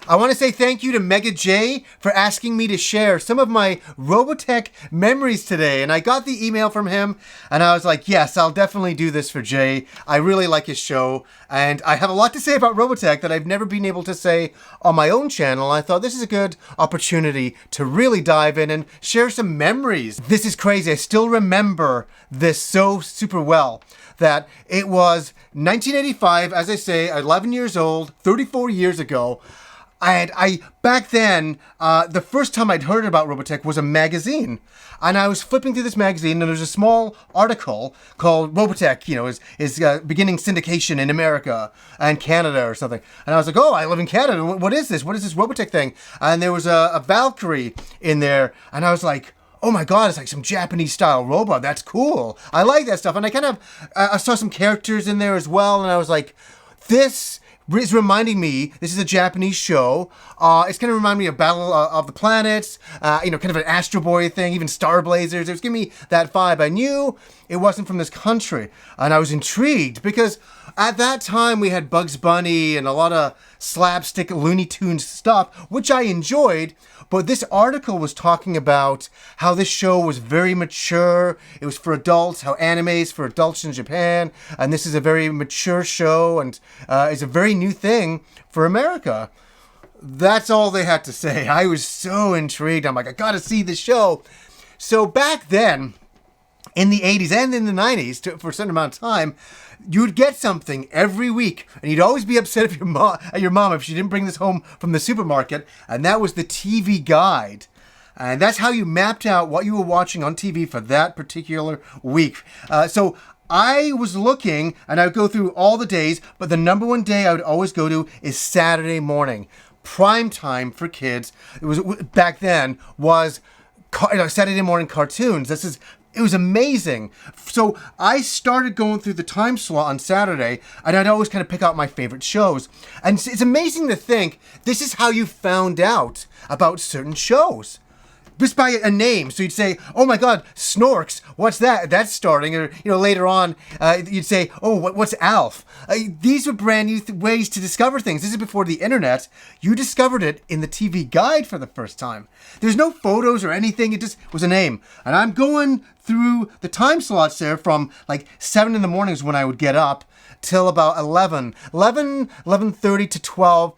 I want to say thank you to Mega J for asking me to share some of my Robotech memories today. And I got the email from him and I was like, yes, I'll definitely do this for Jay. I really like his show. And I have a lot to say about Robotech that I've never been able to say on my own channel. I thought this is a good opportunity to really dive in and share some memories. This is crazy. I still remember this so super well. That it was 1985, as I say, 11 years old, 34 years ago. And I back then, the first time I'd heard about Robotech was a magazine. And I was flipping through this magazine, and there was a small article called Robotech, is beginning syndication in America and Canada or something. And I was like, oh, I live in Canada. What is this? What is this Robotech thing? And there was a Valkyrie in there. And I was like, oh my God, it's like some Japanese style robot. That's cool. I like that stuff. And I kind of, I saw some characters in there as well. And I was like, this is reminding me, this is a Japanese show. It's going to remind me of Battle of the Planets, kind of an Astro Boy thing, even Star Blazers. It was giving me that vibe. I knew it wasn't from this country. And I was intrigued because at that time we had Bugs Bunny and a lot of slapstick Looney Tunes stuff, which I enjoyed. But this article was talking about how this show was very mature. It was for adults, how anime is for adults in Japan. And this is a very mature show and is a very new thing for America. That's all they had to say. I was so intrigued. I'm like, I gotta see the show. So back then, in the 80s and in the 90s, for a certain amount of time, you'd get something every week, and you'd always be upset at your mom if she didn't bring this home from the supermarket, and that was the TV guide. And that's how you mapped out what you were watching on TV for that particular week. So I was looking, and I would go through all the days, but the number one day I would always go to is Saturday morning. Prime time for kids, it was back then, was Saturday morning cartoons. It was amazing. So I started going through the time slot on Saturday, and I'd always kind of pick out my favorite shows. And it's amazing to think this is how you found out about certain shows. Just by a name. So you'd say, oh my God, Snorks, what's that? That's starting. Or, later on, you'd say, oh, what's Alf? These were brand new ways to discover things. This is before the internet. You discovered it in the TV guide for the first time. There's no photos or anything. It just was a name. And I'm going through the time slots there from like 7 in the mornings when I would get up till about 11:30 to 12.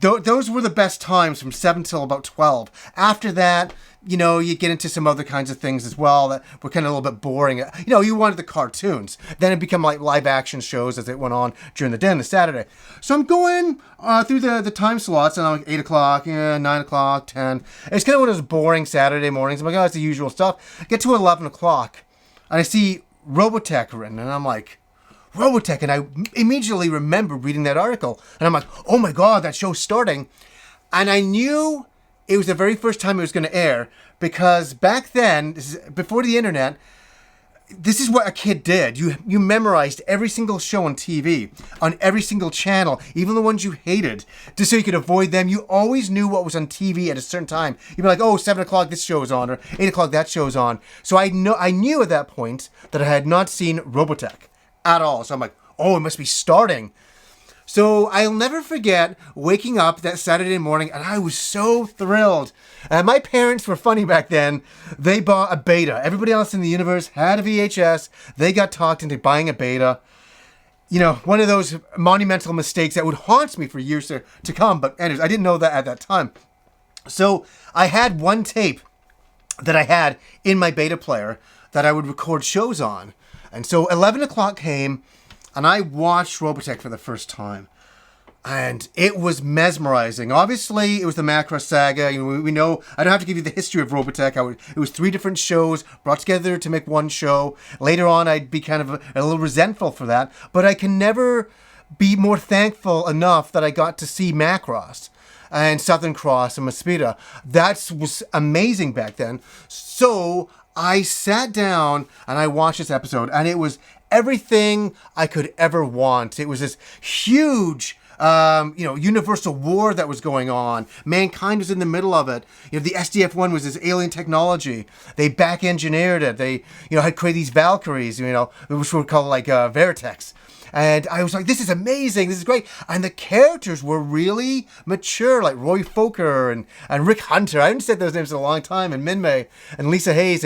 Those were the best times from 7 till about 12. After that, you get into some other kinds of things as well that were kind of a little bit boring. You wanted the cartoons. Then it became like live action shows as it went on during the day on the Saturday. So I'm going through the time slots, and I'm like 8 o'clock, 9 o'clock, 10. It's kind of one of those boring Saturday mornings. I'm like, oh, it's the usual stuff. I get to 11 o'clock, and I see Robotech written, and I'm like, Robotech, and I immediately remember reading that article, and I'm like, oh my God, that show's starting. And I knew it was the very first time it was going to air, because back then, this is before the internet, this is what a kid did. You memorized every single show on TV, on every single channel, even the ones you hated, just so you could avoid them. You always knew what was on TV at a certain time. You'd be like, oh, 7 o'clock this show is on, or 8 o'clock that show's on. So I knew at that point that I had not seen Robotech at all. So I'm like, oh, it must be starting. So I'll never forget waking up that Saturday morning, and I was so thrilled. My parents were funny back then. They bought a beta. Everybody else in the universe had a VHS. They got talked into buying a beta. One of those monumental mistakes that would haunt me for years to come. But anyways, I didn't know that at that time. So I had one tape that I had in my beta player that I would record shows on. And so 11 o'clock came, and I watched Robotech for the first time. And it was mesmerizing. Obviously, it was the Macross saga. We know, I don't have to give you the history of Robotech. It was 3 different shows brought together to make one show. Later on, I'd be kind of a little resentful for that. But I can never be more thankful enough that I got to see Macross and Southern Cross and Mospeada. That was amazing back then. So I sat down and I watched this episode, and it was everything I could ever want. It was this huge Universal War that was going on. Mankind was in the middle of it. The SDF-1 was this alien technology. They back engineered it. They had created these Valkyries, which were called like Veritex. And I was like, this is amazing. This is great. And the characters were really mature, like Roy Fokker and Rick Hunter. I haven't said those names in a long time. And Min-Mei and Lisa Hayes.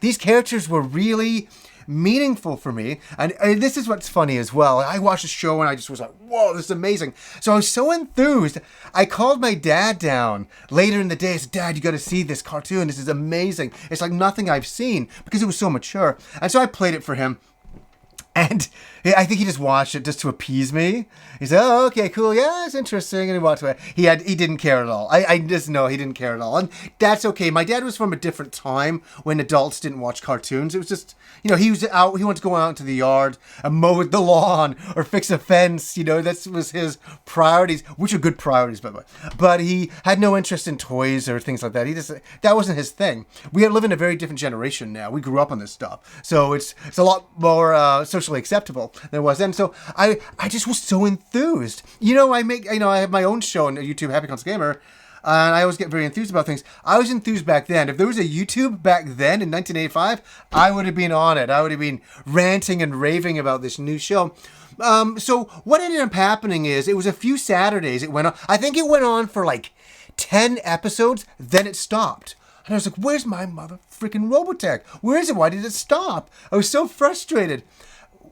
These characters were really meaningful for me. And this is what's funny as well. I watched the show and I just was like, whoa, this is amazing. So I was so enthused. I called my dad down later in the day. I said, Dad, you got to see this cartoon. This is amazing. It's like nothing I've seen because it was so mature. And so I played it for him. And I think he just watched it just to appease me. He said, oh, okay, cool. Yeah, it's interesting. And he walked away. He didn't care at all. I just know he didn't care at all. And that's okay. My dad was from a different time when adults didn't watch cartoons. It was just, he was out. He wanted to go out into the yard and mow the lawn or fix a fence. That was his priorities, which are good priorities, by the way. But he had no interest in toys or things like that. That wasn't his thing. We live in a very different generation now. We grew up on this stuff. So it's a lot more socially acceptable than it was then. So I just was so enthused. I have my own show on YouTube, Happy Cons Gamer, and I always get very enthused about things. I was enthused back then. If there was a YouTube back then in 1985, I would have been on it. I would have been ranting and raving about this new show. So what ended up happening is it was a few Saturdays it went on. I think it went on for like 10 episodes, then it stopped. And I was like, where's my mother freaking Robotech? Where is it? Why did it stop? I was so frustrated.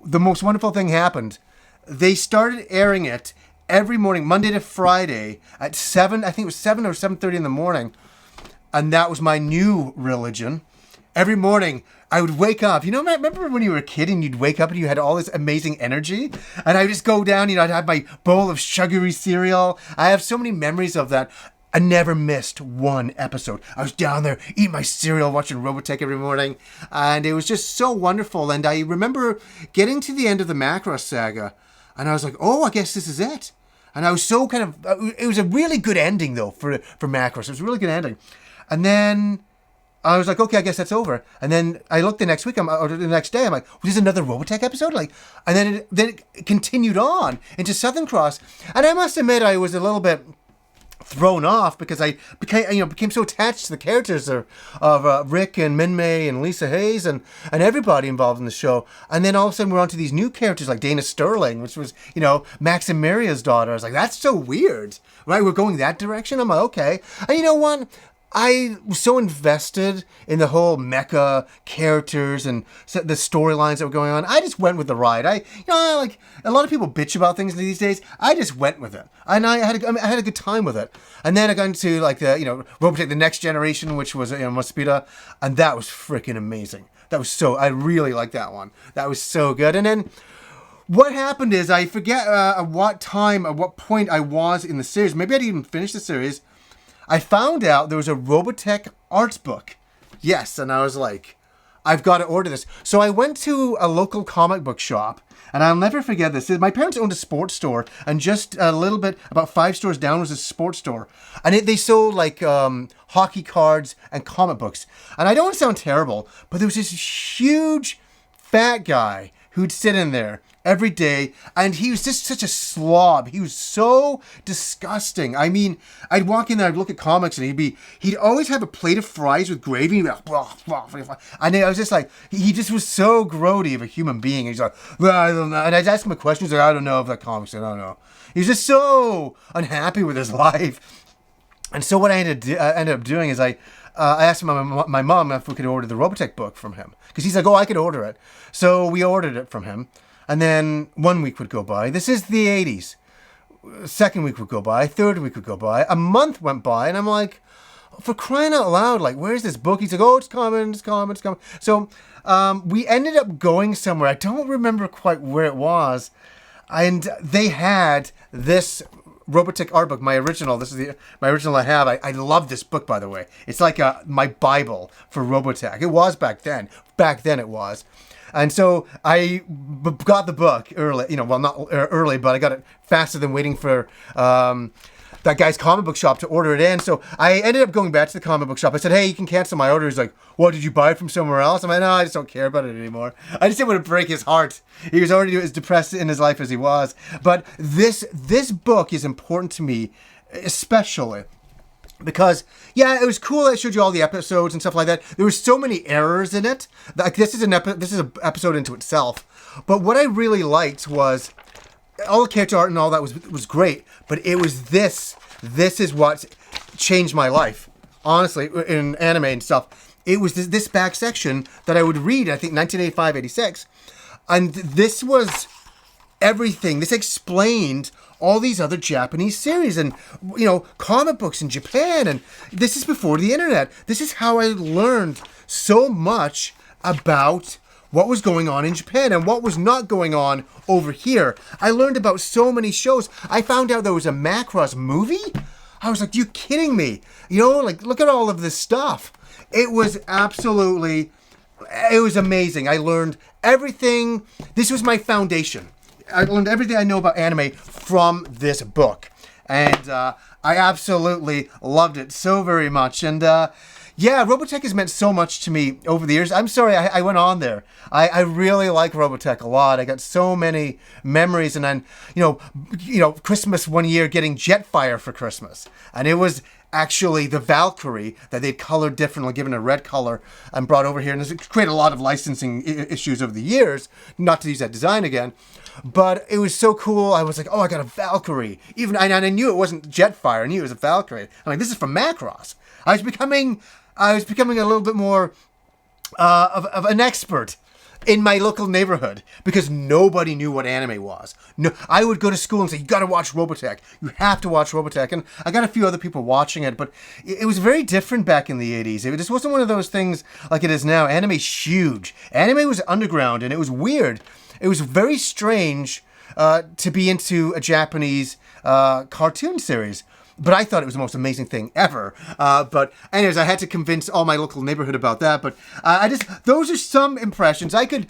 The most wonderful thing happened. They started airing it every morning, Monday to Friday at 7, I think it was 7 or 7:30 in the morning. And that was my new religion. Every morning I would wake up. Remember when you were a kid and you'd wake up and you had all this amazing energy? And I would just go down, I'd have my bowl of sugary cereal. I have so many memories of that. I never missed one episode. I was down there eating my cereal, watching Robotech every morning, and it was just so wonderful. And I remember getting to the end of the Macross saga, and I was like, oh, I guess this is it. And I was so it was a really good ending, though, for Macross. It was a really good ending. And then I was like, okay, I guess that's over. And then I looked the next week, or the next day, I'm like, there's another Robotech episode? And then it continued on into Southern Cross. And I must admit, I was a little bit thrown off because I became so attached to the characters of Rick and Min-Mei and Lisa Hayes and everybody involved in the show. And then all of a sudden we're on to these new characters like Dana Sterling, which was, Max and Maria's daughter. I was like, that's so weird, right? We're going that direction. I'm like, okay. And you know what? I was so invested in the whole mecha characters and the storylines that were going on. I just went with the ride. Like a lot of people bitch about things these days. I just went with it, and I had a good time with it. And then I got into like the Robotech the Next Generation, which was Mospeada, and that was freaking amazing. I really liked that one. That was so good. And then what happened is I forget at what point I was in the series. Maybe I didn't even finish the series. I found out there was a Robotech arts book. Yes, and I was like, I've got to order this. So I went to a local comic book shop, and I'll never forget this. My parents owned a sports store, and just a little bit, about 5 stores down was a sports store. And they sold like hockey cards and comic books. And I don't want to sound terrible, but there was this huge fat guy who'd sit in there every day, and he was just such a slob. He was so disgusting. I mean, I'd walk in there, I'd look at comics, and he'd always have a plate of fries with gravy, and he'd be like, and I was just like, he just was so grody of a human being. He's like, well, I don't know. And I'd ask him a question, he's like, I don't know if that comic's, I don't know. He was just so unhappy with his life. And so what I ended up doing is I asked my mom if we could order the Robotech book from him, because he's like, oh, I could order it. So we ordered it from him. And then 1 week would go by. This is the 80s. Second week would go by. Third week would go by. A month went by. And I'm like, for crying out loud, like, where's this book? He's like, oh, it's coming. So we ended up going somewhere. I don't remember quite where it was. And they had this Robotech art book, my original. This is my original I have. I love this book, by the way. It's like my Bible for Robotech. It was back then. Back then it was. And so I got the book early, well, not early, but I got it faster than waiting for that guy's comic book shop to order it in. So I ended up going back to the comic book shop. I said, hey, you can cancel my order. He's like, what, did you buy it from somewhere else? I'm like, no, I just don't care about it anymore. I just didn't want to break his heart. He was already as depressed in his life as he was. But this book is important to me, especially because, yeah, it was cool. I showed you all the episodes and stuff like that. There were so many errors in it. Like, this is an episode into itself. But what I really liked was all the character art and all that was great. But it was this. This is what changed my life, honestly, in anime and stuff. It was this back section that I would read, I think, 1985, 86. And this was everything. This explained all these other Japanese series and, you know, comic books in Japan. And this is before the internet. This is how I learned so much about what was going on in Japan and what was not going on over here. I learned about so many shows. I found out there was a Macross movie. I was like, you kidding me? You know, like, look at all of this stuff. It was amazing. I learned everything. This was my foundation. I learned everything I know about anime from this book. And I absolutely loved it so very much. And yeah, Robotech has meant so much to me over the years. I'm sorry I went on there. I really like Robotech a lot. I got so many memories. And then, you know, Christmas one year getting Jetfire for Christmas. And it was actually the Valkyrie that they'd colored differently, given a red color and brought over here. And it's created a lot of licensing issues over the years, not to use that design again. But it was so cool. I was like, oh, I got a Valkyrie. And I knew it wasn't Jetfire. I knew it was a Valkyrie. I'm like, this is from Macross. I was becoming a little bit more of an expert in my local neighborhood because nobody knew what anime was. No, I would go to school and say, you got to watch Robotech. You have to watch Robotech. And I got a few other people watching it, but it was very different back in the 80s. It just wasn't one of those things like it is now. Anime's huge. Anime was underground and it was weird. It was very strange to be into a Japanese cartoon series. But I thought it was the most amazing thing ever. But anyways, I had to convince all my local neighborhood about that. But those are some impressions. I could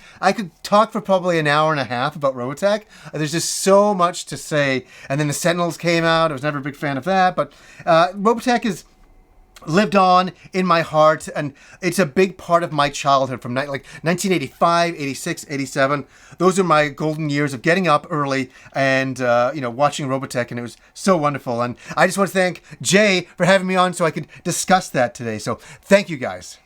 talk for probably an hour and a half about Robotech. There's just so much to say. And then the Sentinels came out. I was never a big fan of that. But Robotech is lived on in my heart, and it's a big part of my childhood from like 1985, 86, 87. Those are my golden years of getting up early and watching Robotech, and it was so wonderful. And I just want to thank Jay for having me on so I could discuss that today. So thank you guys.